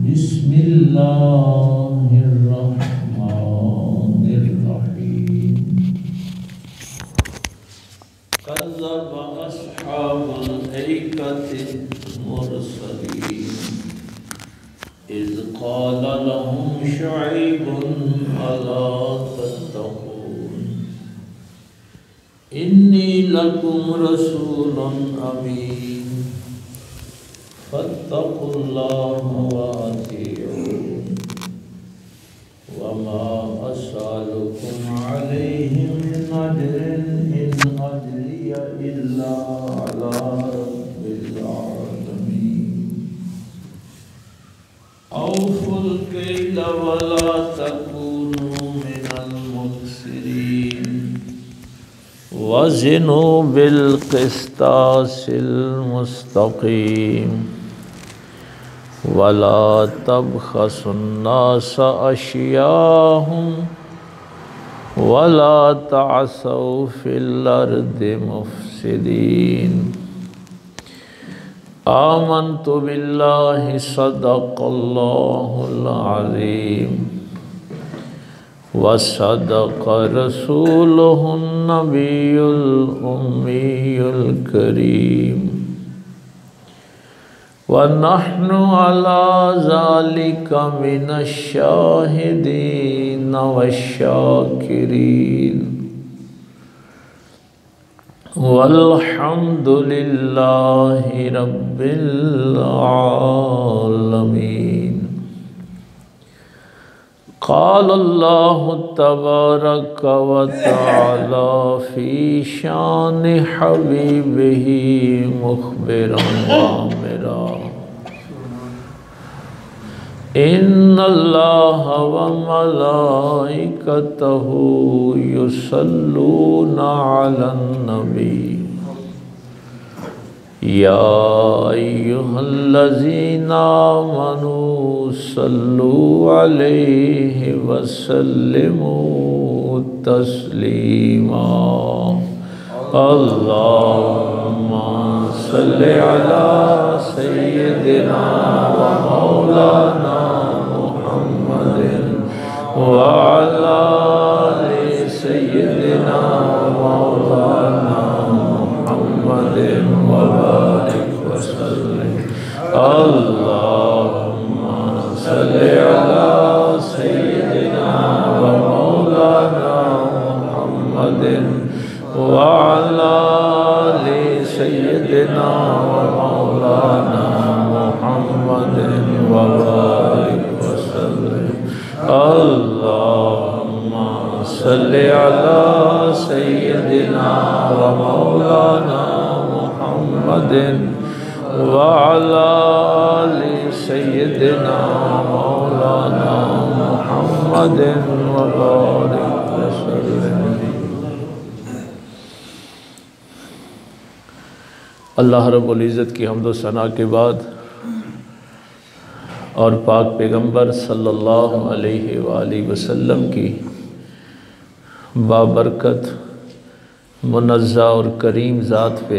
बिस्मिल्लाहिर्रहमानिर्रहीम। कज़्ज़ब अस्हाबुल ऐकतिल मुरसलीन इज़ क़ाला लहुम शुअैबुन अला तत्तक़ून इन्नी लकुम रसूलुन अमीन फत्तक़ुल्लाह व अतीऊन वमा असअलुकुम अलैहि मिन अज्रिन इन अज्रिय इल्ला अला रब्बिल आलमीन। औफुल कैल वला तकूनु मिनल मुक्सिरीन वज़िनु बिल क़िस्तासिल मुस्तक़ीम वला तबख़सुन्नास अशियाहुम वला तअसौ फ़िल अर्दि मुफ़्सिदीन। आमन्तु बिल्लाहि सदक़ल्लाहुल अज़ीम व सदक़ रसूलुहुन नबियुल उम्मियुल करीम व नहनु अला ज़ालिका मिनश शाहिदीन वश्शाकिरीन वल्हम्दुलिल्लाहि रब्बिल आलमीन। क़ाल अल्लाहु तबारक व तआला फ़ी शानि हबीबिही मुख़बिरन व आमिरा इन्नल्लाहा व मलाइकतहु युसल्लूना अलन नबी या अय्युहल्लज़ीना आमनू सल्लू अलैहि वसल्लिमू तस्लीमा। अल्लाहुम्मा सल्लि अला सय्यिदिना व मौलाना मुहम्मदिन व अला आलि सय्यिदिना मौलाना मुहम्मदिन व बारिक व सल्लिम। अल्लाहुम्मा सल्लि अला सय्यिदिना व मौलाना मुहम्मदिन व अला आलि सय्यिदिना मौलाना मुहम्मदिन व बारिक व सल्लिम। अल्लाहुम्मा सल्लि अला सय्यिदिना व मौलाना मुहम्मदिन व अला आलि सय्यिदिना मौलाना मुहम्मदिन व बारिक व सल्लिम। अल्लाह रब्बुल इज़्ज़त की हम्द व सना के बाद और पाक पैगम्बर सल्लल्लाहु अलैहि वालैहि वसल्लम की बाबरकत मुनज़्ज़ा और करीम ज़ात पे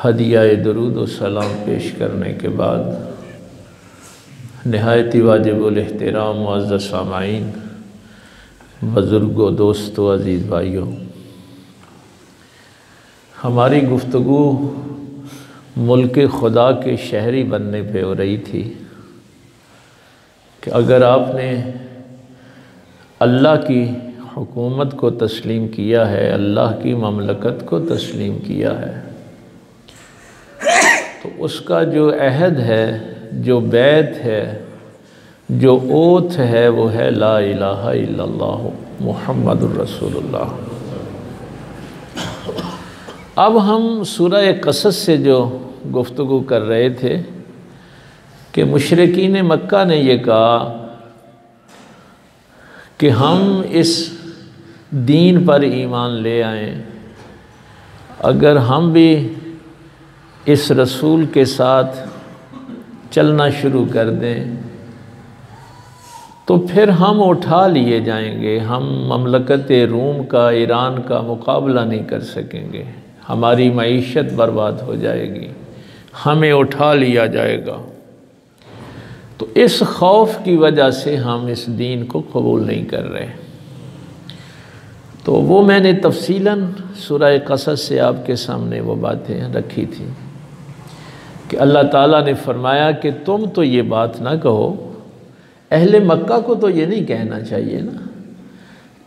हदिया दरूद व सलाम पेश करने के बाद निहायती वाजिबुल एहतराम मुअज़्ज़ज़ सामाईन, बुज़ुर्गों, दोस्तों, अज़ीज़ भाइयों, हमारी गुफ्तगू मुल्क खुदा के शहरी बनने पे हो रही थी कि अगर आपने अल्लाह की हुकूमत को तस्लीम किया है, अल्लाह की ममलकत को तस्लीम किया है, तो उसका जो अहद है, जो बैत है, जो ओथ है, वो है ला इलाहा इल्लल्लाह मुहम्मदुर रसूलुल्लाह। अब हम सूरह क़सस से जो गुफ्तगू कर रहे थे कि मुशरिकीन मक्का ने ये कहा कि हम इस दीन पर ईमान ले आएं, अगर हम भी इस रसूल के साथ चलना शुरू कर दें तो फिर हम उठा लिए जाएंगे, हम ममलकत रूम का, ईरान का मुकाबला नहीं कर सकेंगे, हमारी मईशत बर्बाद हो जाएगी, हमें उठा लिया जाएगा। तो इस खौफ की वजह से हम इस दीन को कबूल नहीं कर रहे। तो वो मैंने तफसीलन सूरह क़सस से आपके सामने वो बातें रखी थी कि अल्लाह ताला ने फरमाया कि तुम तो ये बात ना कहो, अहले मक्का को तो ये नहीं कहना चाहिए ना,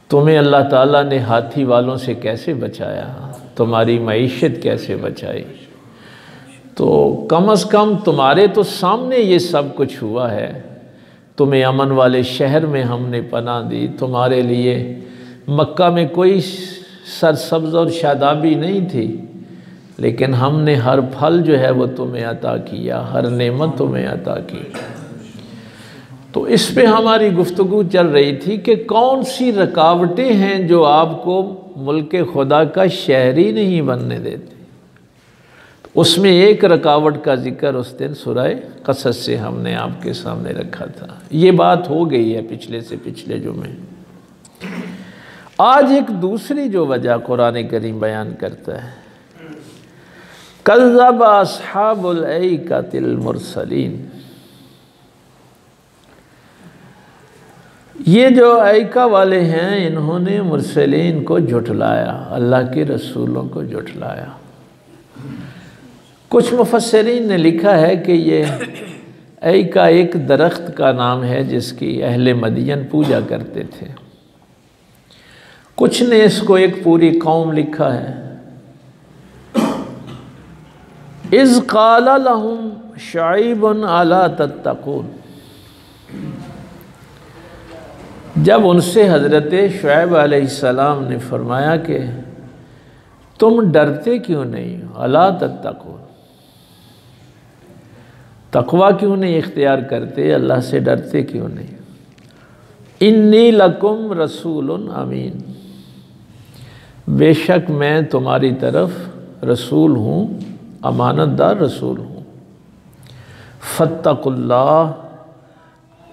तुम्हें अल्लाह ताला ने हाथी वालों से कैसे बचाया, तुम्हारी मईशत कैसे बचाई, तो कम से कम तुम्हारे तो सामने ये सब कुछ हुआ है, तुम्हें अमन वाले शहर में हमने पनाह दी, तुम्हारे लिए मक्का में कोई सरसब्ज़ और शादाबी नहीं थी, लेकिन हमने हर फल जो है वो तुम्हें अता किया, हर नेमत तुम्हें अता की। तो इस पे हमारी गुफ्तगू चल रही थी कि कौन सी रुकावटें हैं जो आपको मुल्क खुदा का शहरी नहीं बनने देते। तो उसमें एक रुकावट का जिक्र उस दिन सूरह क़सस से हमने आपके सामने रखा था। ये बात हो गई है पिछले से पिछले जुमे। आज एक दूसरी जो वजह कुरान करीम बयान करता है, कज़्ज़ब अस्हाबुल ऐकतिल मुरसलीन। ये जो ऐका वाले हैं इन्होंने मुरसलीन को झुठलाया, अल्लाह के रसूलों को झुठलाया। कुछ मुफस्सिरीन ने लिखा है कि ये ऐका एक दरख्त का नाम है जिसकी अहले मदियन पूजा करते थे। कुछ ने इसको एक पूरी कौम लिखा है। इज़ क़ाला लहुम शुअैबुन अला तत्तक़ून। जब उनसे हज़रत शुऐब अलैहिस्सलाम ने फरमाया कि तुम डरते क्यों नहीं हो, अला तत्तक़ून, तक़वा क्यों नहीं इख्तियार करते, अल्लाह से डरते क्यों नहीं। इन्नी लकुम रसूलुन अमीन, बेशक मैं तुम्हारी तरफ रसूल हूँ, अमानतदार रसूल हूँ। फत्तकुल्लाह,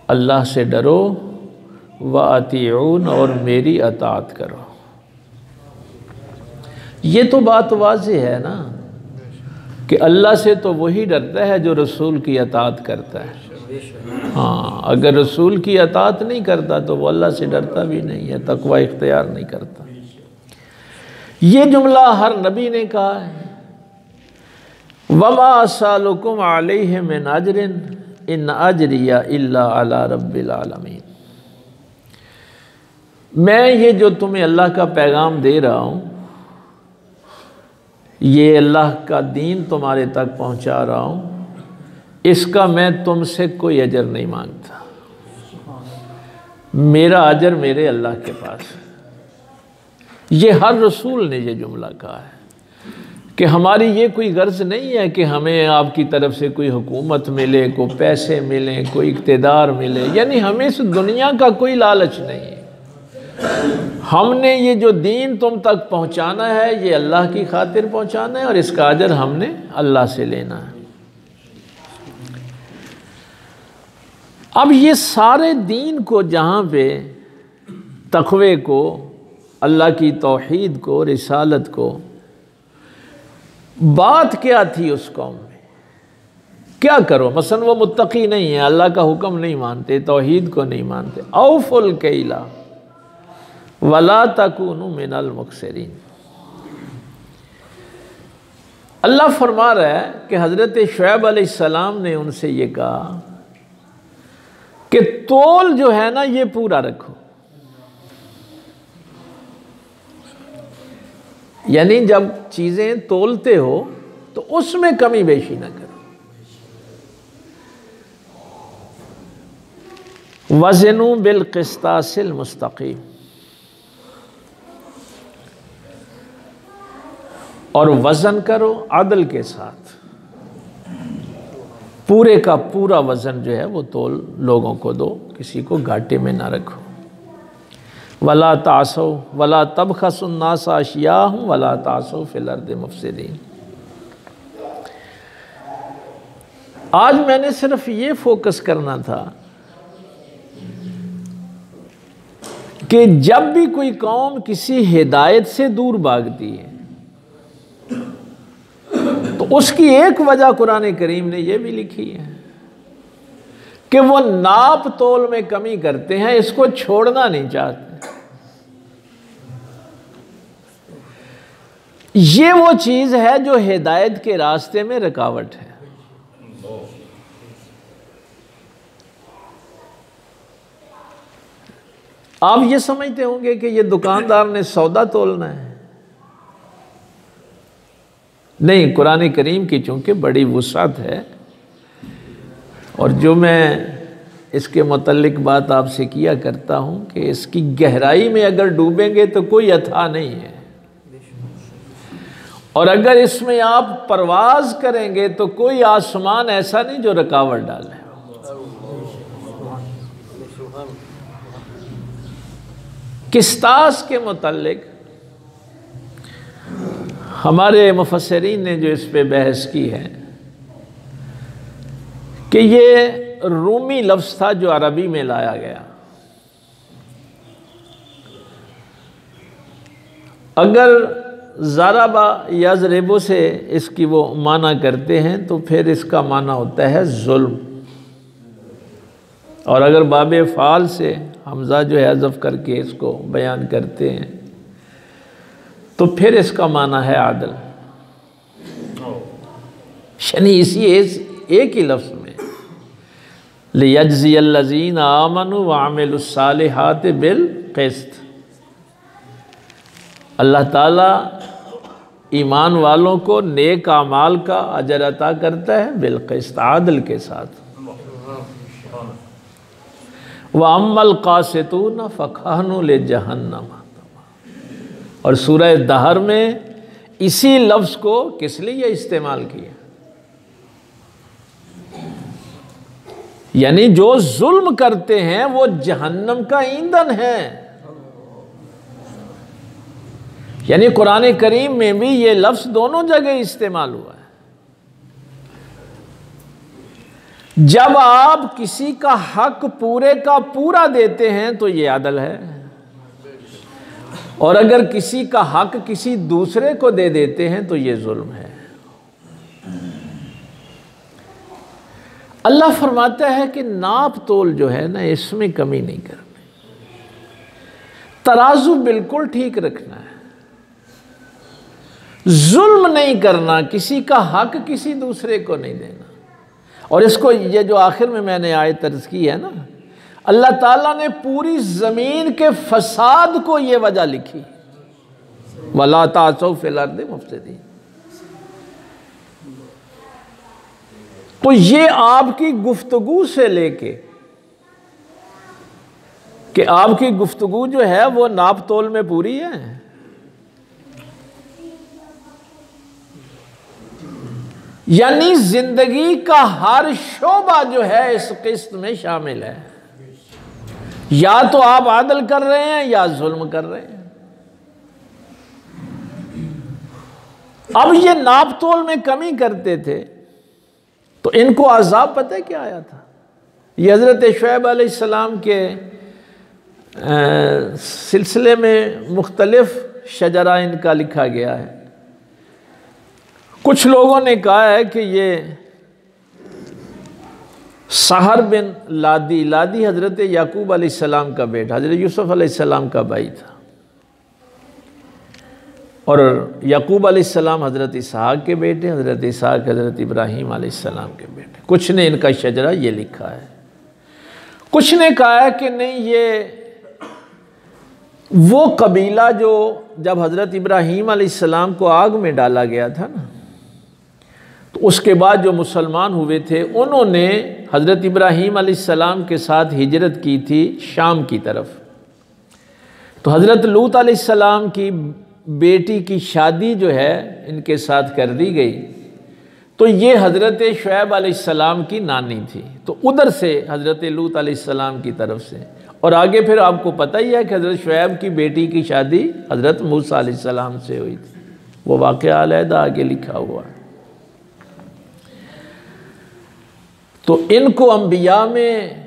अल्लाह से डरो, व अतीऊन, और मेरी अताअत करो। ये तो बात वाज़ेह है ना कि अल्लाह से तो वही डरता है जो रसूल की अताअत करता है। हाँ, अगर रसूल की अताअत नहीं करता तो वो अल्लाह से डरता भी नहीं है, तक़वा इख्तियार नहीं करता। ये जुमला हर नबी ने कहा है। वमा अस्सलुकुम अलैहि मिन अजरिन इन अजरिया इल्ला अला रब्बिल आलमीन। मैं ये जो तुम्हें अल्लाह का पैगाम दे रहा हूँ, ये अल्लाह का दीन तुम्हारे तक पहुँचा रहा हूँ, इसका मैं तुमसे कोई अजर नहीं मांगता। मेरा अजर मेरे अल्लाह के पास है। ये हर रसूल ने ये जुमला कहा है कि हमारी ये कोई गर्ज नहीं है कि हमें आपकी तरफ से कोई हुकूमत मिले, कोई पैसे मिले, कोई इक़्तिदार मिले, यानी हमें इस दुनिया का कोई लालच नहीं है। हमने ये जो दीन तुम तक पहुंचाना है ये अल्लाह की खातिर पहुंचाना है और इसका अजर हमने अल्लाह से लेना है। अब ये सारे दीन को, जहाँ पे तक़वे को, अल्लाह की तौहीद को, रिसालत को, बात क्या थी उस कौम में, क्या करो। मसलन वो मुत्तकी नहीं है, अल्लाह का हुक्म नहीं मानते, तौहीद को नहीं मानते। औफुल कैला वला तकूनु मिनल मुक्सिरीन। अल्लाह फरमा रहा है कि हज़रत शुऐब अलैहिस्सलाम ने उनसे ये कहा कि तोल जो है ना ये पूरा रखो, यानी जब चीज़ें तोलते हो तो उसमें कमी बेशी ना करो। वज़नु बिल क़िस्तासिल मुस्तक़ीम, और वज़न करो अदल के साथ। पूरे का पूरा वज़न जो है वो तोल लोगों को दो, किसी को घाटे में ना रखो। वला तासो वला तबखसुन्नास अशियाहुम वला तासो फिल अर्दि मुफ़सिदीन। आज मैंने सिर्फ ये फोकस करना था कि जब भी कोई कौम किसी हिदायत से दूर भागती है तो उसकी एक वजह कुरान करीम ने यह भी लिखी है कि वो नाप तोल में कमी करते हैं, इसको छोड़ना नहीं चाहते। ये वो चीज है जो हिदायत के रास्ते में रुकावट है। आप ये समझते होंगे कि ये दुकानदार ने सौदा तोलना है। नहीं, कुरान करीम की चूंकि बड़ी वुसअत है, और जो मैं इसके मुतल्लिक बात आपसे किया करता हूं कि इसकी गहराई में अगर डूबेंगे तो कोई अथाह नहीं है, और अगर इसमें आप परवाज करेंगे तो कोई आसमान ऐसा नहीं जो रुकावट डाले। किस्तास के मुतल्लिक हमारे मुफस्सिरीन ने जो इस पे बहस की है कि ये रूमी लफ्ज़ था जो अरबी में लाया गया। अगर ज़राबा या ज़रेबो से इसकी वो माना करते हैं तो फिर इसका माना होता है जुल्म, और अगर बाबे फ़ाल से हमज़ा जो है हज़फ़ करके इसको बयान करते हैं तो फिर इसका माना है आदल। यानी इसी एक ही लफ्ज़ में लियज्ज़ियल्लज़ीना आमनू व अमिलुस्सालिहाति बिल क़िस्त, अल्लाह ताला ईमान वालों को नेक आमाल का अजर अता करता है बिल क़िस्त, आदल के साथ। व अम्मल क़ासितून फ़कानू लिजहन्नम, और सूरह दहर में इसी लफ्ज़ को किस लिए इस्तेमाल किया, यानी जो जुल्म करते हैं वो जहन्नम का ईंधन है। यानी कुरान करीम में भी ये लफ्ज़ दोनों जगह इस्तेमाल हुआ है। जब आप किसी का हक पूरे का पूरा देते हैं तो ये अदल है, और अगर किसी का हक किसी दूसरे को दे देते हैं तो ये जुल्म है। अल्लाह फरमाता है कि नाप तोल जो है ना, इसमें कमी नहीं करनी, तराजू बिल्कुल ठीक रखना है, जुल्म नहीं करना, किसी का हक किसी दूसरे को नहीं देना। और इसको ये जो आखिर में मैंने आयत तर्ज की है ना, अल्लाह ताला ने पूरी ज़मीन के फसाद को ये वजह लिखी, वला तासौ फिल अर्दि मुफ़सिदीन। तो ये आपकी गुफ्तगू से लेके कि आपकी गुफ्तगू जो है वो नाप तोल में पूरी है, यानी जिंदगी का हर शोबा जो है इस किस्त में शामिल है। या तो आप आदल कर रहे हैं या जुल्म कर रहे हैं। अब ये नाप तोल में कमी करते थे तो इनको अजाब पता है क्या आया था? ये हज़रत शुएब अलैहिस्सलाम के सिलसिले में मुख्तलिफ शजरा इनका लिखा गया है। कुछ लोगों ने कहा है कि ये सहर बिन लादी, लादी हज़रत याकूब अलैहिस्सलाम का बेटा, हज़रत यूसुफ अलैहिस्सलाम का भाई था, और याकूब अलैहिस्सलाम हज़रत इसहाक के बेटे, हज़रत इसहाक हज़रत इब्राहीम अलैहिस्सलाम के बेटे। कुछ ने इनका शजरा ये लिखा है। कुछ ने कहा है कि नहीं, ये वो कबीला जो जब हज़रत इब्राहीम अलैहिस्सलाम को आग में डाला गया था ना, तो उसके बाद जो मुसलमान हुए थे उन्होंने हज़रत इब्राहीम अलैहिस्सलाम के साथ हिजरत की थी शाम की तरफ। तो हज़रत लूत अलैहिस्सलाम की बेटी की शादी जो है इनके साथ कर दी गई। तो ये हज़रत शुएब अलैहिस्सलाम की नानी थी, तो उधर से हज़रत लूत अलैहिस्सलाम की तरफ से। और आगे फिर आपको पता ही है कि हज़रत शुएब की बेटी की शादी हज़रत मूसा अलैहिस्सलाम से हुई थी। वो वाक़या अलहदा आगे लिखा हुआ है। तो इनको अंबिया में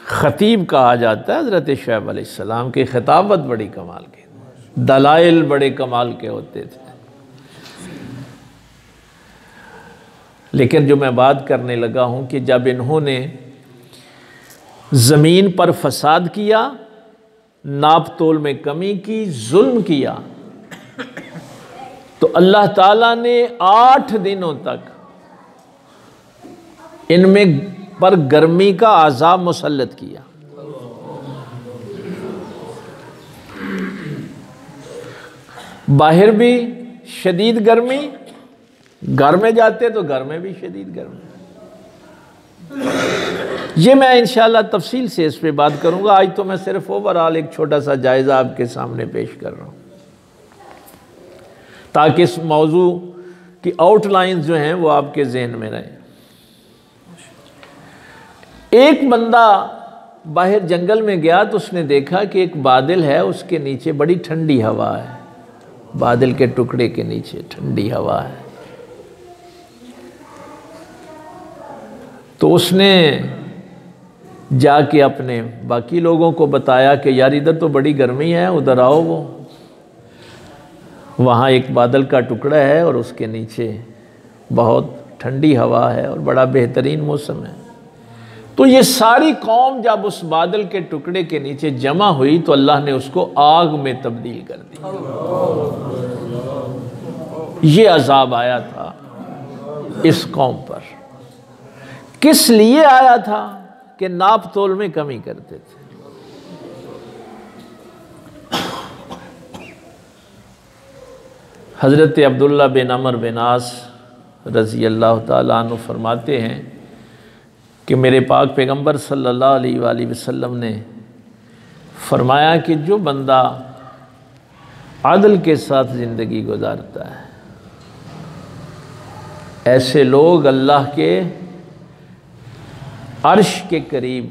ख़तीब कहा जाता है। हज़रत शुएब अलैहिस्सलाम की खिताबत बड़ी कमाल की, दलाइल बड़े कमाल के होते थे। लेकिन जो मैं बात करने लगा हूँ कि जब इन्होंने ज़मीन पर फसाद किया, नाप तोल में कमी की, जुल्म किया, तो अल्लाह ताला ने 8 दिनों तक इनमें पर गर्मी का अज़ाब मुसल्लत किया। बाहर भी शदीद गर्मी, घर में जाते तो घर में भी शदीद गर्मी। ये मैं इंशाअल्लाह तफसील से इस पे बात करूंगा। आज तो मैं सिर्फ ओवरऑल एक छोटा सा जायज़ा आपके सामने पेश कर रहा हूँ, ताकि इस मौजू की आउटलाइंस जो हैं वो आपके जहन में रहें। एक बंदा बाहर जंगल में गया तो उसने देखा कि एक बादल है, उसके नीचे बड़ी ठंडी हवा है, बादल के टुकड़े के नीचे ठंडी हवा है। तो उसने जाके अपने बाकी लोगों को बताया कि यार इधर तो बड़ी गर्मी है, उधर आओ। वो वहाँ एक बादल का टुकड़ा है और उसके नीचे बहुत ठंडी हवा है और बड़ा बेहतरीन मौसम है। तो ये सारी कौम जब उस बादल के टुकड़े के नीचे जमा हुई तो अल्लाह ने उसको आग में तब्दील कर दिया। ये अजाब आया था इस कौम पर। किस लिए आया था? कि नाप तोल में कमी करते थे। हज़रत अब्दुल्ला बिन अमर बिन आस रज़ी अल्लाह ताला अन्हु फरमाते हैं कि मेरे पाक पैगंबर सल्लल्लाहु अलैहि वसल्लम ने फरमाया कि जो बंदा आदल के साथ ज़िंदगी गुजारता है, ऐसे लोग अल्लाह के अर्श के करीब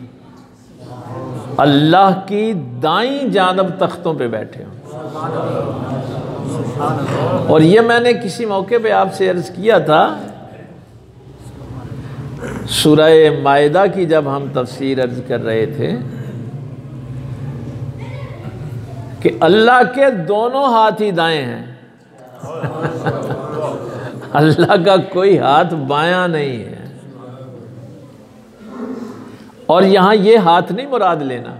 अल्लाह की दाईं जानब तख्तों पे बैठे हों। और ये मैंने किसी मौके पे आपसे अर्ज़ किया था, सूरह माइदा की जब हम तफसीर अर्ज़ कर रहे थे कि अल्लाह के दोनों हाथ ही दाएं हैं। अल्लाह का कोई हाथ बायां नहीं है। और यहाँ ये हाथ नहीं मुराद लेना।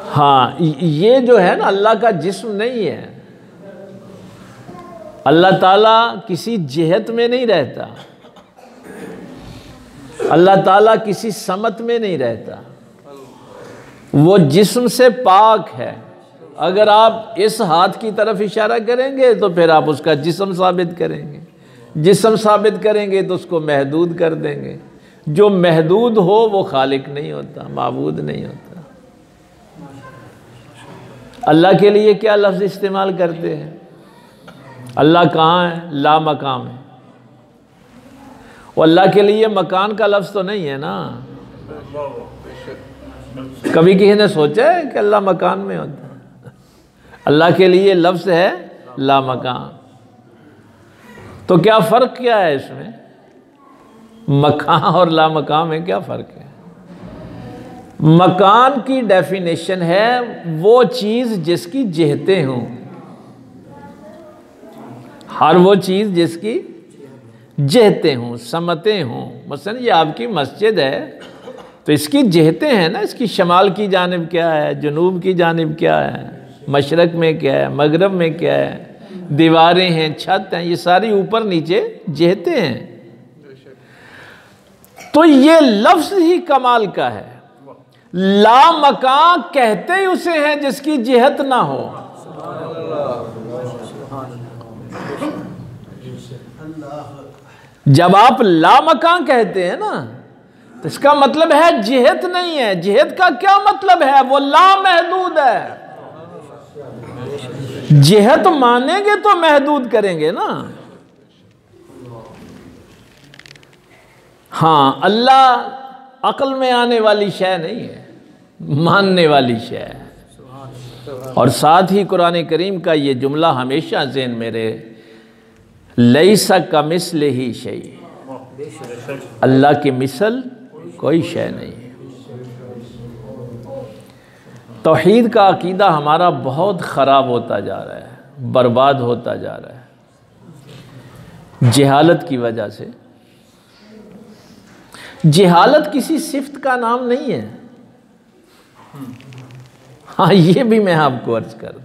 हाँ, ये जो है ना अल्लाह का जिस्म नहीं है। अल्लाह ताला किसी जिहत में नहीं रहता, अल्लाह ताला किसी समत में नहीं रहता, वो जिस्म से पाक है। अगर आप इस हाथ की तरफ इशारा करेंगे तो फिर आप उसका जिस्म साबित करेंगे, जिस्म साबित करेंगे तो उसको महदूद कर देंगे। जो महदूद हो वो खालिक नहीं होता, माबूद नहीं होता। अल्लाह के लिए क्या लफ्ज़ इस्तेमाल करते हैं? अल्लाह कहाँ है? ला मकाम है। और अल्लाह के लिए मकान का लफ्ज़ तो नहीं है ना। कभी किसी ने सोचा है कि अल्लाह मकान में होता है? अल्लाह के लिए लफ्ज़ है ला मकान। तो क्या फ़र्क क्या है इसमें? मकान और ला मकाम में क्या फ़र्क है? मकान की डेफिनेशन है वो चीज़ जिसकी जिहतें हों, हर वो चीज़ जिसकी जिहतें हों, समतें हों। मसलन ये आपकी मस्जिद है तो इसकी जिहतें हैं ना, इसकी शमाल की जानिब क्या है, जनूब की जानिब क्या है, मशरक़ में क्या है, मगरब में क्या है, दीवारें हैं, छत हैं, ये सारी ऊपर नीचे जिहतें हैं। तो ये लफ्ज़ ही कमाल का है। ला मकान कहते ही उसे हैं जिसकी जिहत ना हो। जब आप ला मकान कहते हैं ना तो इसका मतलब है जिहत नहीं है। जिहत का क्या मतलब है? वो ला महदूद है। जिहत मानेंगे तो महदूद करेंगे ना। हाँ, अल्लाह अक्ल में आने वाली शय नहीं है, मानने वाली शय है। और साथ ही कुरान करीम का ये जुमला हमेशा ज़हन में रहे, लैसा कमिस्लिही शै, अल्लाह की मिसल कोई शय नहीं है। तौहीद का अकीदा हमारा बहुत ख़राब होता जा रहा है, बर्बाद होता जा रहा है। जहालत की वजह से। जहालत किसी सिफ्त का नाम नहीं है। हाँ, ये भी मैं आपको अर्ज कर दूं,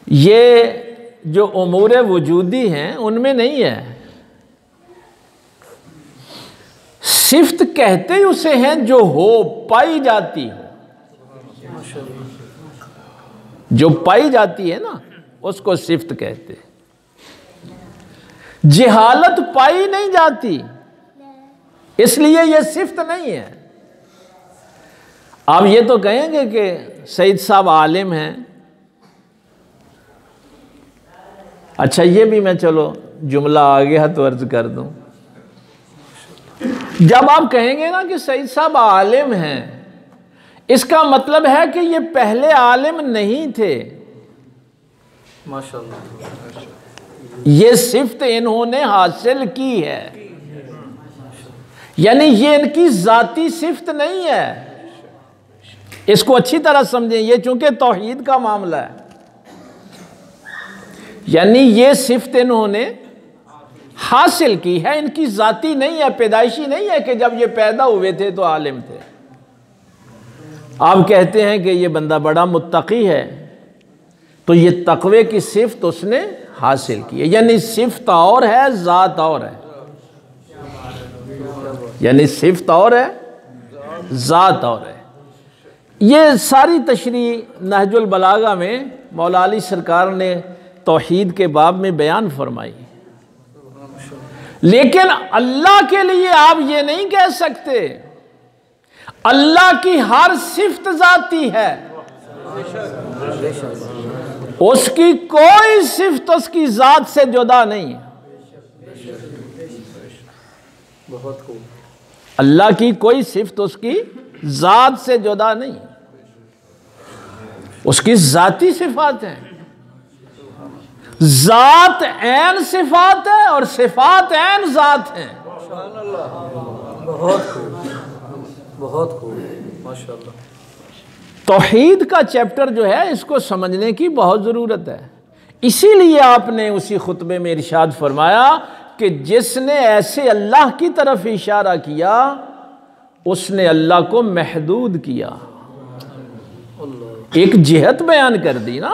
ये जो उमूर वजूदी हैं उनमें नहीं है। सिफ्त कहते ही उसे हैं जो हो, पाई जाती हो। जो पाई जाती है ना, उसको सिफ्त कहते हैं। जहालत पाई नहीं जाती, इसलिए यह सिफ्त नहीं है। आप ये तो कहेंगे कि सईद साहब आलिम हैं। अच्छा, ये भी मैं चलो जुमला आ गया तो अर्ज कर दूं। जब आप कहेंगे ना कि सईद साहब आलिम हैं, इसका मतलब है कि ये पहले आलिम नहीं थे। माशाअल्लाह। ये सिफ्त इन्होंने हासिल की है, यानी ये इनकी जाती सिफ्त नहीं है। इसको अच्छी तरह समझें, ये चूंकि तौहीद का मामला है, यानी ये सिफ्त इन्होंने हासिल की है, इनकी जाती नहीं है, पैदाइशी नहीं है कि जब ये पैदा हुए थे तो आलिम थे। आप कहते हैं कि ये बंदा बड़ा मुत्तकी है, तो ये तकवे की सिफ्त उसने हासिल की है, यानी सिफ्त और है, जात और है। यानी सिफ्त और है, जात और है। ये सारी तशरीह नहजुल बलागा में मौला अली सरकार ने तौहीद के बाब में बयान फरमाई। लेकिन अल्लाह के लिए आप ये नहीं कह सकते, अल्लाह की हर सिफ्त जाती है, उसकी कोई सिफ्त उसकी जात से जुदा नहीं है। बहुत खूब। अल्लाह की कोई सिफ्त उसकी जात से जुदा नहीं, उसकी जाती सिफात है। जात ऐन सिफात है और सिफात ऐन जात है। बहुत खूब, बहुत खूब, माशाअल्लाह। तौहीद का चैप्टर जो है, इसको समझने की बहुत ज़रूरत है। इसीलिए आपने उसी खुतबे में इरशाद फरमाया कि जिसने ऐसे अल्लाह की तरफ इशारा किया उसने अल्लाह को महदूद किया। एक जिहत बयान कर दी ना,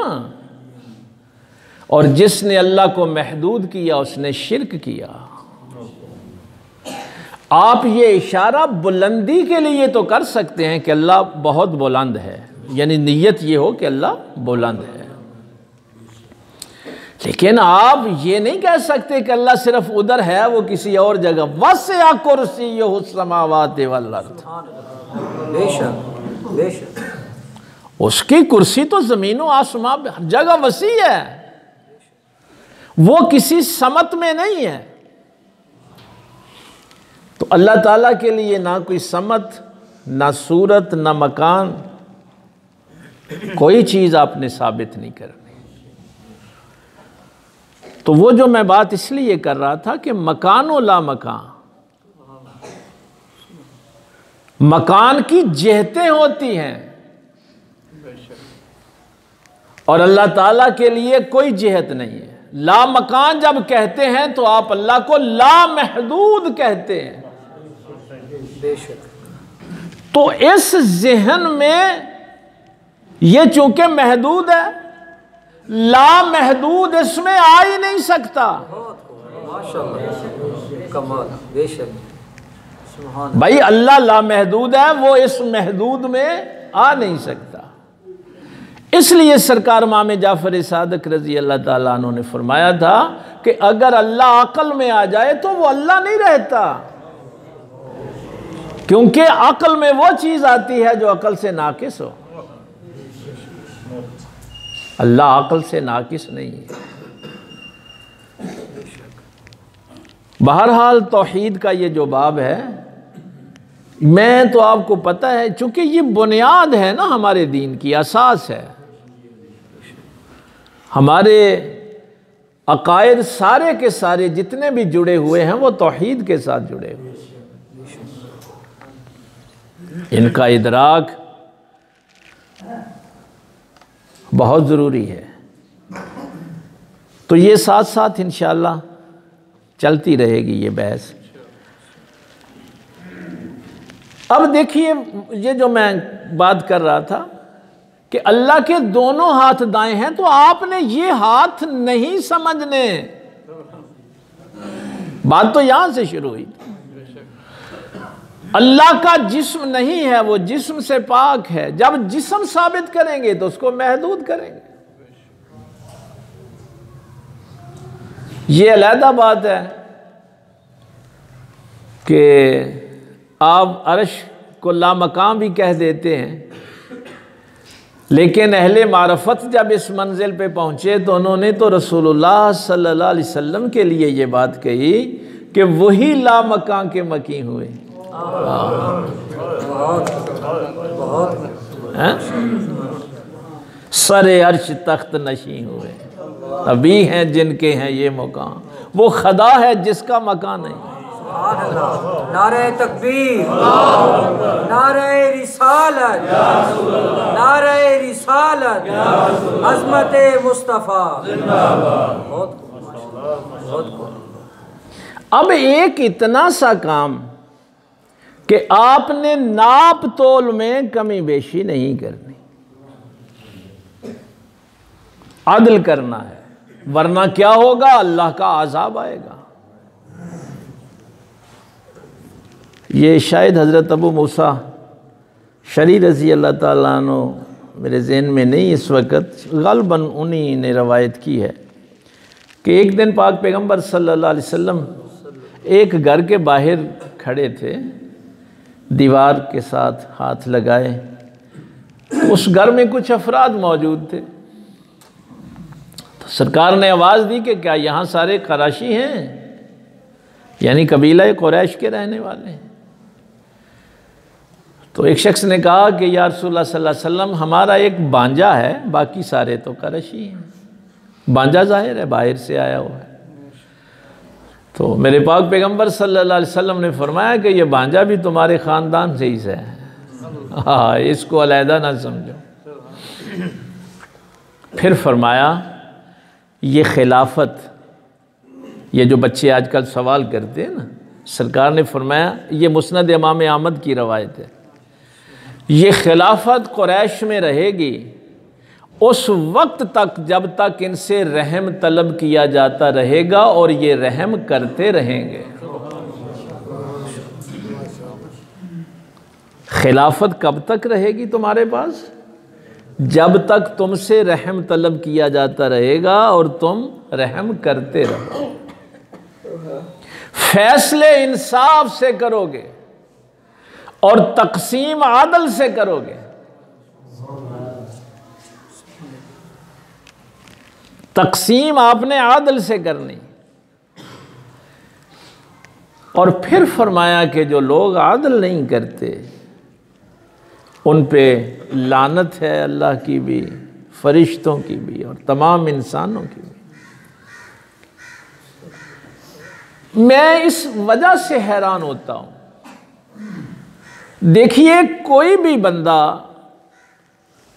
और जिसने अल्लाह को महदूद किया उसने शिरक किया। आप ये इशारा बुलंदी के लिए तो कर सकते हैं कि अल्लाह बहुत बुलंद है, यानी नियत ये हो कि अल्लाह बुलंद है, लेकिन आप ये नहीं कह सकते कि अल्लाह सिर्फ उधर है, वो किसी और जगह। वस्या कुर्सिय्युहु समावाति वल अर्द। बेशक बेशक उसकी कुर्सी तो ज़मीन व आसमां हर जगह वसी है, वो किसी समत में नहीं है। तो अल्लाह ताला के लिए ना कोई समत, ना सूरत, ना मकान, कोई चीज़ आपने साबित नहीं करनी। तो वो जो मैं बात इसलिए कर रहा था कि मकानो ला मकान, मकान की जिहतें होती हैं और अल्लाह ताला के लिए कोई जिहत नहीं है। ला मकान जब कहते हैं तो आप अल्लाह को ला महदूद कहते हैं। तो इस ज़हन में ये चूंकि महदूद है, ला महदूद इसमें आ ही नहीं सकता। भाई अल्लाह ला महदूद है, वो इस महदूद में आ नहीं सकता। इसलिए सरकार इमाम जाफर सादिक रजी अल्लाह ताला अन्हु ने फरमाया था कि अगर अल्लाह अकल में आ जाए तो वो अल्लाह नहीं रहता, क्योंकि अकल में वो चीज आती है जो अकल से नाकिस हो। अल्लाह अकल से नाकिस नहीं है। बहरहाल तौहीद का ये जो बाब है, मैं तो आपको पता है, चूंकि ये बुनियाद है ना हमारे दीन की, असास है। हमारे अकायद सारे के सारे जितने भी जुड़े हुए हैं वो तौहीद के साथ जुड़े हुए हैं। इनका इदराक बहुत ज़रूरी है। तो ये साथ साथ इंशाअल्लाह चलती रहेगी ये बहस। अब देखिए, ये जो मैं बात कर रहा था कि अल्लाह के दोनों हाथ दाएं हैं, तो आपने ये हाथ नहीं समझने, बात तो यहां से शुरू हुई। अल्लाह का जिस्म नहीं है, वो जिस्म से पाक है। जब जिस्म साबित करेंगे तो उसको महदूद करेंगे। ये अलहदा बात है कि आप अर्श को लामकाम भी कह देते हैं, लेकिन अहले मारफत जब इस मंजिल पे पहुंचे तो उन्होंने तो रसूलुल्लाह सल्लल्लाहु अलैहि वसल्लम के लिए ये बात कही कि वही लामकाम के मकी हुए। सरे अर्श तख्त नशी हुए, अभी हैं जिनके हैं ये मकान, वो खुदा है जिसका मकान नहीं। नारे तकबीर, नारे रिसालत, नारे रिसालत, अज़मत मुस्तफ़ा। अब एक इतना सा काम कि आपने नाप तोल में कमी बेशी नहीं करनी, अदल करना है, वरना क्या होगा, अल्लाह का अज़ाब आएगा। ये शायद हज़रत अबू मूसा शरी रज़ी अल्लाह ताला अन्हु, मेरे ज़हन में नहीं इस वक़्त, ग़ालिबन उन्हीं ने रवायत की है कि एक दिन पाक पैगम्बर सल्लल्लाहु अलैहि वसल्लम एक घर के बाहर खड़े थे, दीवार के साथ हाथ लगाए। उस घर में कुछ अफराद मौजूद थे। तो सरकार ने आवाज़ दी कि क्या यहाँ सारे क़राशी हैं, यानी कबीला कुरैश के रहने वाले हैं। तो एक शख्स ने कहा कि या रसूलुल्लाह सल्लल्लाहु अलैहि वसल्लम, हमारा एक बांजा है, बाकी सारे तो क़रशी हैं। बांजा ज़ाहिर है बाहर से आया हुआ है। तो मेरे पाक पैगम्बर सल्लल्लाहु अलैहि वसल्लम ने फरमाया कि ये बांजा भी तुम्हारे ख़ानदान से ही है, हाँ, इसको अलहदा ना समझो। फिर फरमाया, ये खिलाफत, ये जो बच्चे आजकल सवाल करते हैं ना, सरकार ने फरमाया, ये मुस्नद इमाम अहमद की रवायत है, ये खिलाफत कुरैश में रहेगी उस वक्त तक जब तक इनसे रहम तलब किया जाता रहेगा और ये रहम करते रहेंगे। खिलाफत कब तक रहेगी तुम्हारे पास? जब तक तुमसे रहम तलब किया जाता रहेगा और तुम रहम करते रहो। फैसले इंसाफ से करोगे और तकसीम आदल से करोगे। तकसीम आपने आदल से करनी। और फिर फरमाया कि जो लोग आदल नहीं करते उन पे लानत है अल्लाह की भी, फरिश्तों की भी और तमाम इंसानों की भी। मैं इस वजह से हैरान होता हूँ, देखिए कोई भी बंदा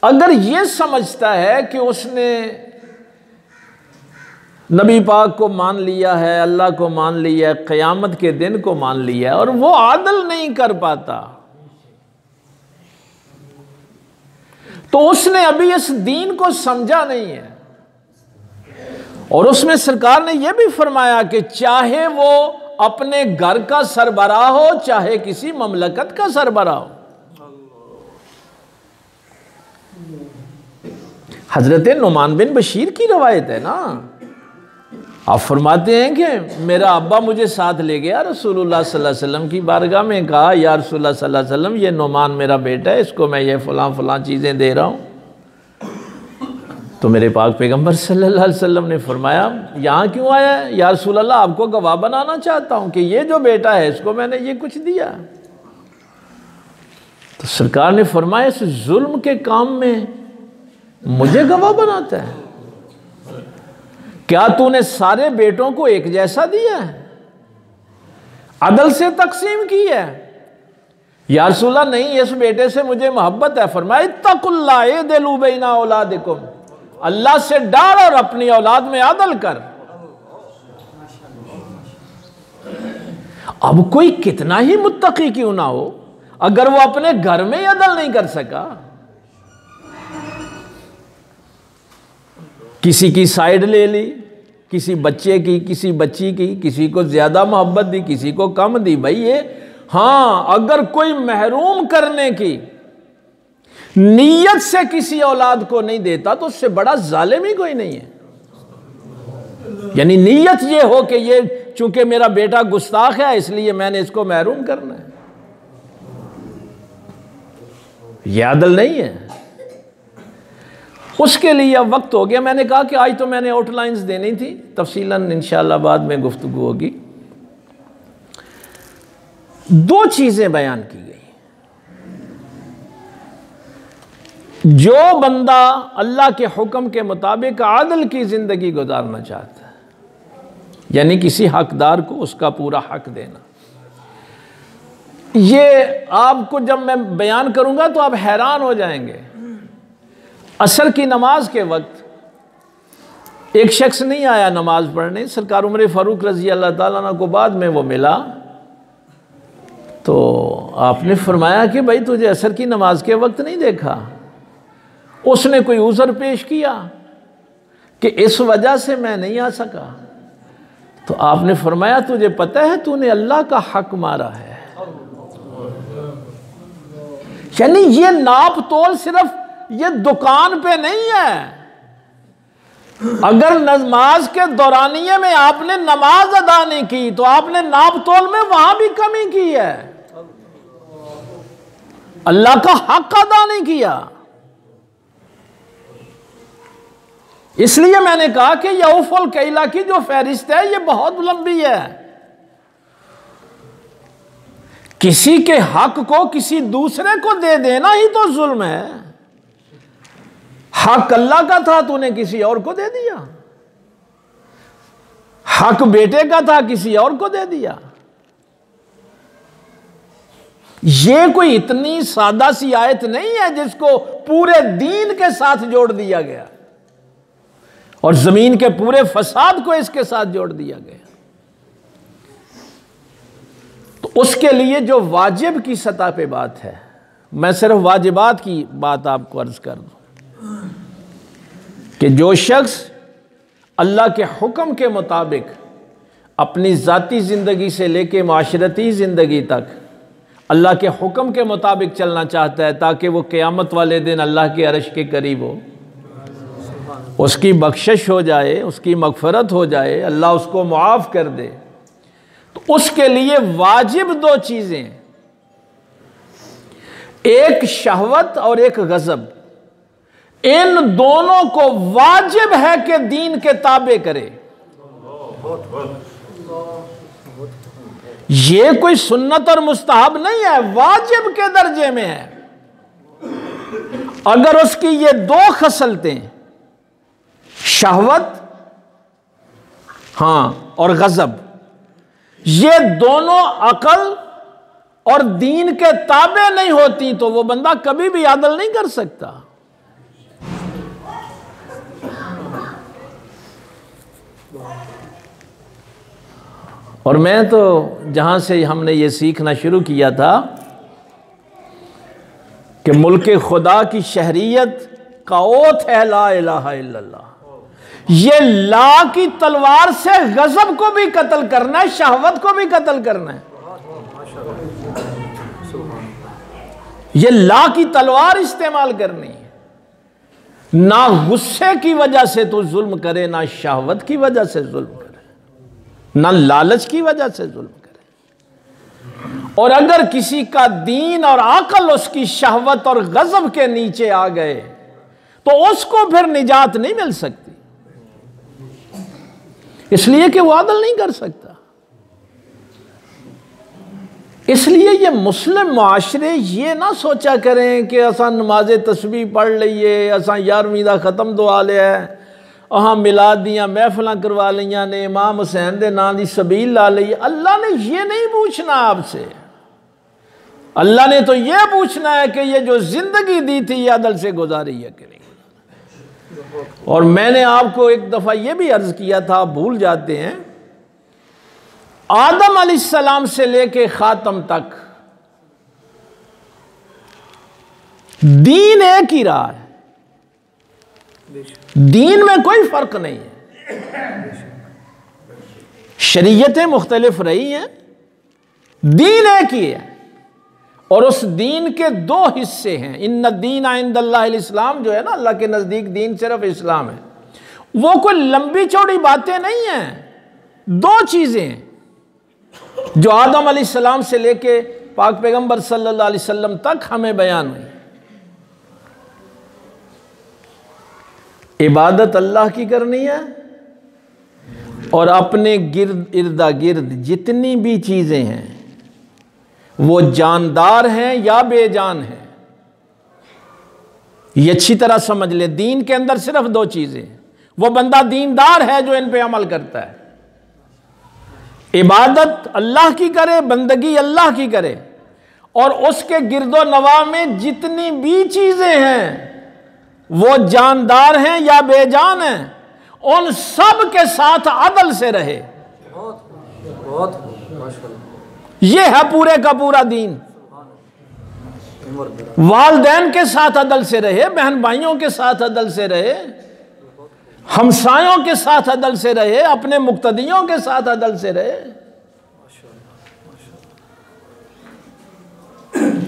अगर ये समझता है कि उसने नबी पाक को मान लिया है, अल्लाह को मान लिया है, क़यामत के दिन को मान लिया है, और वो आदल नहीं कर पाता, तो उसने अभी इस दीन को समझा नहीं है। और उसमें सरकार ने यह भी फरमाया कि चाहे वो अपने घर का सरबराह हो, चाहे किसी ममलकत का सरबराह हो। हजरत नुमान बिन बशीर की रवायत है ना, आप फरमाते हैं कि मेरा अब्बा मुझे साथ ले गया रसूलुल्लाह सल्लल्लाहु अलैहि वसल्लम की बारगाह में, कहा या रसूलुल्लाह सल्लल्लाहु अलैहि वसल्लम, ये नुमान मेरा बेटा है, इसको मैं ये फलां फलां चीज़ें दे रहा हूँ। तो मेरे पाक पैगंबर सल्लल्लाहु अलैहि वसल्लम ने फरमाया, यहाँ क्यों आया है? या रसूलल्लाह, आपको गवाह बनाना चाहता हूँ कि ये जो बेटा है इसको मैंने ये कुछ दिया। तो सरकार ने फरमाया, इस जुल्म के काम में मुझे गवाह बनाता है? क्या तूने सारे बेटों को एक जैसा दिया है, अदल से तकसीम की है? या रसूलल्लाह, नहीं, इस बेटे से मुझे मोहब्बत है। फरमाया, इत्तकुल्लाह इदलू बैना औलादिकुम, अल्लाह से डर और अपनी औलाद में अदल कर। अब कोई कितना ही मुत्तकी क्यों ना हो, अगर वो अपने घर में अदल नहीं कर सका, किसी की साइड ले ली, किसी बच्चे की, किसी बच्ची की, किसी को ज्यादा मोहब्बत दी, किसी को कम दी, भाई ये हाँ, अगर कोई महरूम करने की नीयत से किसी औलाद को नहीं देता तो उससे बड़ा जालिम ही कोई नहीं है। यानी नीयत ये हो कि ये चूंकि मेरा बेटा गुस्ताख है इसलिए मैंने इसको महरूम करना है, यह अदल नहीं है। उसके लिए अब वक्त हो गया। मैंने कहा कि आज तो मैंने आउटलाइंस देनी थी, तफसीलन इंशाअल्लाह बाद में गुफ्तगू होगी। दो चीजें बयान की गई। जो बंदा अल्लाह के हुक्म के मुताबिक आदल की जिंदगी गुजारना चाहता है, यानी किसी हकदार को उसका पूरा हक देना, ये आपको जब मैं बयान करूंगा तो आप हैरान हो जाएंगे। असर की नमाज के वक्त एक शख्स नहीं आया नमाज पढ़ने, सरकार उमर फारूक रजी अल्लाह ताला अन्हु को बाद में वो मिला, तो आपने फरमाया कि भाई तुझे असर की नमाज के वक्त नहीं देखा। उसने कोई उज़र पेश किया कि इस वजह से मैं नहीं आ सका, तो आपने फरमाया तुझे पता है तूने अल्लाह का हक मारा है। यानी ये नाप तोल सिर्फ ये दुकान पे नहीं है। अगर नमाज के दौरानिये में आपने नमाज अदा नहीं की तो आपने नाप तोल में वहां भी कमी की है, अल्लाह का हक अदा नहीं किया। इसलिए मैंने कहा कि यऊफुल कैला की जो फहरिस्त है ये बहुत लंबी है। किसी के हक को किसी दूसरे को दे देना ही तो जुल्म है। हक अल्लाह का था, तूने किसी और को दे दिया। हक बेटे का था, किसी और को दे दिया। ये कोई इतनी सादा सी आयत नहीं है जिसको पूरे दीन के साथ जोड़ दिया गया और जमीन के पूरे फसाद को इसके साथ जोड़ दिया गया। तो उसके लिए जो वाजिब की सतह पे बात है, मैं सिर्फ वाजिबात की बात आपको अर्ज कर दूं कि जो शख्स अल्लाह के हुक्म के मुताबिक अपनी ज़ाती ज़िंदगी से लेके माशरती ज़िंदगी तक अल्लाह के हुक्म के मुताबिक चलना चाहता है ताकि वो क़यामत वाले दिन अल्लाह के अर्श के करीब हो, उसकी बख्शिश हो जाए, उसकी मग़फ़रत हो जाए, अल्लाह उसको मुआफ़ कर दे, तो उसके लिए वाजिब दो चीज़ें, एक शहवत और एक गज़ब। इन दोनों को वाजिब है कि दीन के ताबे करे। ये कोई सुन्नत और मुस्तहब नहीं है, वाजिब के दर्जे में है। अगर उसकी ये दो खसलतें, शहवत हाँ और गज़ब, ये दोनों अकल और दीन के ताबे नहीं होती तो वो बंदा कभी भी आदल नहीं कर सकता। और मैं तो जहां से हमने ये सीखना शुरू किया था कि मुल्क खुदा की शहरियत का ओथ है ला इलाहा इल्लल्लाह, ये ला की तलवार से गजब को भी कत्ल करना है, शहवत को भी कत्ल करना है। ये ला की तलवार इस्तेमाल करनी है। ना गुस्से की वजह से तू जुल्म करे, ना शहवत की वजह से जुल्म करे, ना लालच की वजह से जुल्म करे। और अगर किसी का दीन और अकल उसकी शहवत और गजब के नीचे आ गए तो उसको फिर निजात नहीं मिल सकती, इसलिए कि वो आदल नहीं कर सकता। इसलिए ये मुस्लिम माशरे ये ना सोचा करें कि असा नमाज तस्बीह पढ़ लीए, असा 11वीं का खत्म दुआ लिया है, अहाँ मिलाद दियाँ महफिल करवा लिया ने, इमाम हुसैन के नाम की सबील ला ली। अल्लाह ने ये नहीं पूछना आपसे, अल्लाह ने तो ये पूछना है कि ये जो जिंदगी दी थी ये अदल से गुजारी है कि नहीं। और मैंने आपको एक दफ़ा ये भी अर्ज़ किया था, आप भूल जाते हैं, आदम अलैहिस्सलाम से लेके ख़ातम तक दीन एक ही रहा है, दीन में कोई फ़र्क नहीं है। शरीयतें मुख्तलिफ रही हैं, दीन एक ही है। और उस दीन के दो हिस्से हैं। इन्ना दीन इंदल्लाहिल इस्लाम, जो है ना, अल्लाह के नज़दीक दीन सिर्फ इस्लाम है। वो कोई लंबी चौड़ी बातें नहीं हैं, दो चीज़ें हैं जो आदम अलैहिस्सलाम से लेके पाक पैगंबर सल्लल्लाहु अलैहि वसल्लम तक हमें बयान हुई। इबादत अल्लाह की करनी है और अपने गिर्द इर्दा गिर्द जितनी भी चीज़ें हैं वो जानदार हैं या बेजान हैं, ये अच्छी तरह समझ ले। दीन के अंदर सिर्फ दो चीज़ें हैं। वो बंदा दीनदार है जो इन पे अमल करता है, इबादत अल्लाह की करे, बंदगी अल्लाह की करे, और उसके गिरदो नवा में जितनी भी चीज़ें हैं वो जानदार हैं या बेजान हैं, उन सब के साथ अदल से रहे। बहुत ये है पूरे का पूरा दीन। वालदैन के साथ अदल से रहे, बहन भाइयों के साथ अदल से रहे, हमसायों के साथ अदल से रहे, अपने मुक्तदियों के साथ अदल से रहे।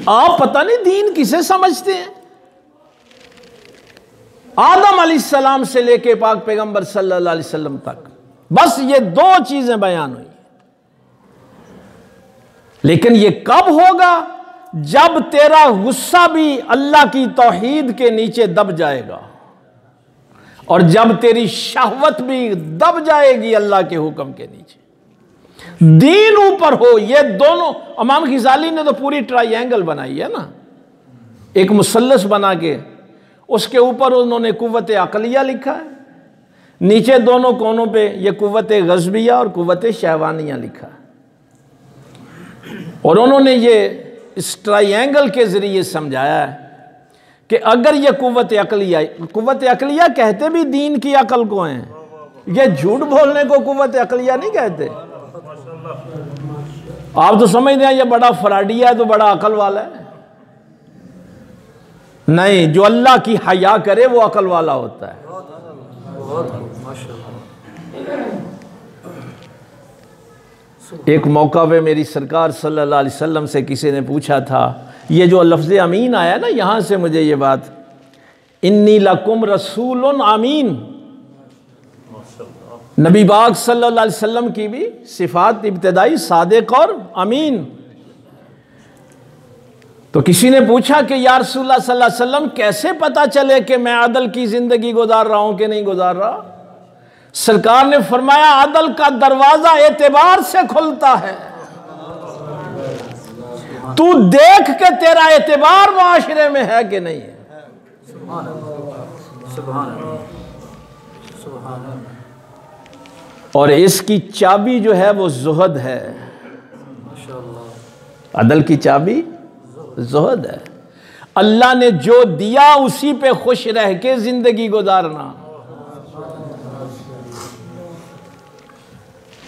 आप पता नहीं दीन किसे समझते हैं। आदम अलैहिस्सलाम से लेके पाक पैगंबर सल्लल्लाहु अलैहि वसल्लम तक बस ये दो चीजें बयान हुई। लेकिन ये कब होगा? जब तेरा गुस्सा भी अल्लाह की तौहीद के नीचे दब जाएगा और जब तेरी शहवत भी दब जाएगी अल्लाह के हुक्म के नीचे, दीन ऊपर हो। ये दोनों, इमाम ग़ज़ाली ने तो पूरी ट्रायंगल बनाई है ना, एक मुसल्लस बना के उसके ऊपर उन्होंने कुव्वत अक़लिया लिखा है, नीचे दोनों कोनों पे ये कुव्वत ग़ज़बिया और कुव्वत शहवानिया लिखा है। और उन्होंने ये इस ट्रायंगल के ज़रिए समझाया है कि अगर ये कुव्वत अक़लिया कहते भी दीन की अकल को हैं, ये झूठ बोलने को कुव्वत अक़लिया नहीं कहते। आप तो समझते हैं ये बड़ा फराडिया है तो बड़ा अकल वाला है। नहीं, जो अल्लाह की हया करे वो अकल वाला होता है। एक मौका पे मेरी सरकार सल्लल्लाहु अलैहि वसल्लम से किसी ने पूछा था, ये जो लफ्ज़ अमीन आया ना, यहाँ से मुझे ये बात, इन्नी लकुम रसूलुन अमीन, नबी पाक सल्लल्लाहु अलैहि वसल्लम की भी सिफात इब्तिदाई सादिक और अमीन। तो किसी ने पूछा कि या रसूलुल्लाह सल्लल्लाहु अलैहि वसल्लम कैसे पता चले कि मैं अदल की ज़िंदगी गुजार रहा हूँ कि नहीं गुजार रहा? सरकार ने फरमाया, अदल का दरवाजा एतबार से खुलता है। तू देख के तेरा एतबार माशरे में है कि नहीं है। और इसकी चाबी जो है वो ज़ुहद है। अदल की चाबी ज़ुहद है। अल्लाह ने जो दिया उसी पे खुश रह के जिंदगी गुजारना।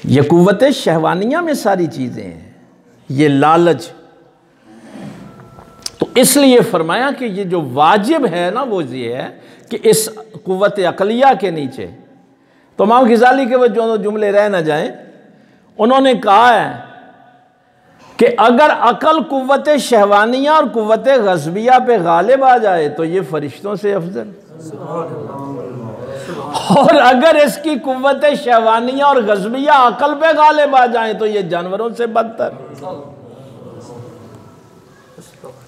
ये कुव्वत शहवानिया में सारी चीज़ें हैं, ये लालच। तो इसलिए फरमाया कि ये जो वाजिब है ना वो ये है कि इस कुव्वत अक़लिया के नीचे, तो इमाम ग़ज़ाली के वो जो जुमले रह ना जाएं, उन्होंने कहा है कि अगर अकल कुव्वत शहवानिया और कुव्वत ग़ज़बिया पे गालिब आ जाए तो ये फरिश्तों से अफजल, और अगर इसकी कुव्वत शहवानिया और ग़ज़बिया अकल पे गालिब आ जाए तो ये जानवरों से बदतर।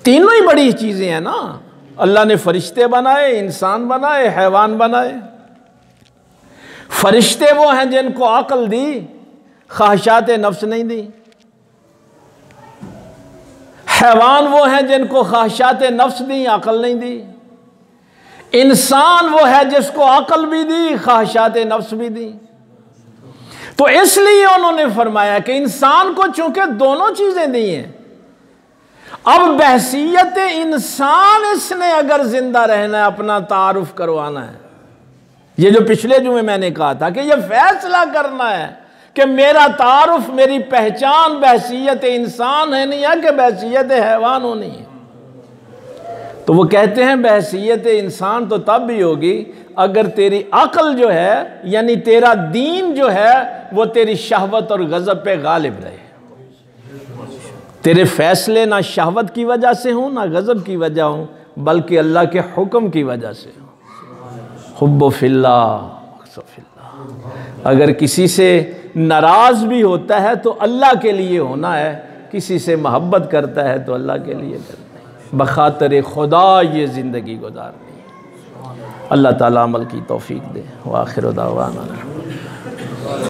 तीनों ही बड़ी चीज़ें हैं ना। अल्लाह ने फरिश्ते बनाए, इंसान बनाए, हैवान बनाए। फरिश्ते वो हैं जिनको अकल दी, ख्वाहिशात नफ्स नहीं दी। हैवान वो हैं जिनको ख्वाहिशात नफ्स दी, अकल नहीं दी। इंसान वो है जिसको अकल भी दी, ख्वाहिशात नफ्स भी दी। तो इसलिए उन्होंने फरमाया कि इंसान को चूंकि दोनों चीजें दी हैं, अब बहसीयत इंसान इसने अगर जिंदा रहना है, अपना तारुफ करवाना है, ये जो पिछले जुमे मैंने कहा था कि ये फैसला करना है कि मेरा तारुफ, मेरी पहचान बहसीयत इंसान है नहीं है कि बहसीयत हैवान होनी है। तो वो कहते हैं बहसीयत इंसान तो तब भी होगी अगर तेरी अक्ल जो है, यानी तेरा दीन जो है, वो तेरी शहवत और गज़ब पे गालिब रहे। तेरे फैसले ना शहवत की वजह से हों ना गज़ब की वजह हों, बल्कि अल्लाह के हुक्म की वजह से हों। हुब्बु फिल्लाह। अगर किसी से नाराज़ भी होता है तो अल्लाह के लिए होना है, किसी से मोहब्बत करता है तो अल्लाह के लिए करना है, बखातर खुदा ये ज़िंदगी गुजारनी है। अल्लाह ताला अमल की तौफीक दे। व आखिर दावाना।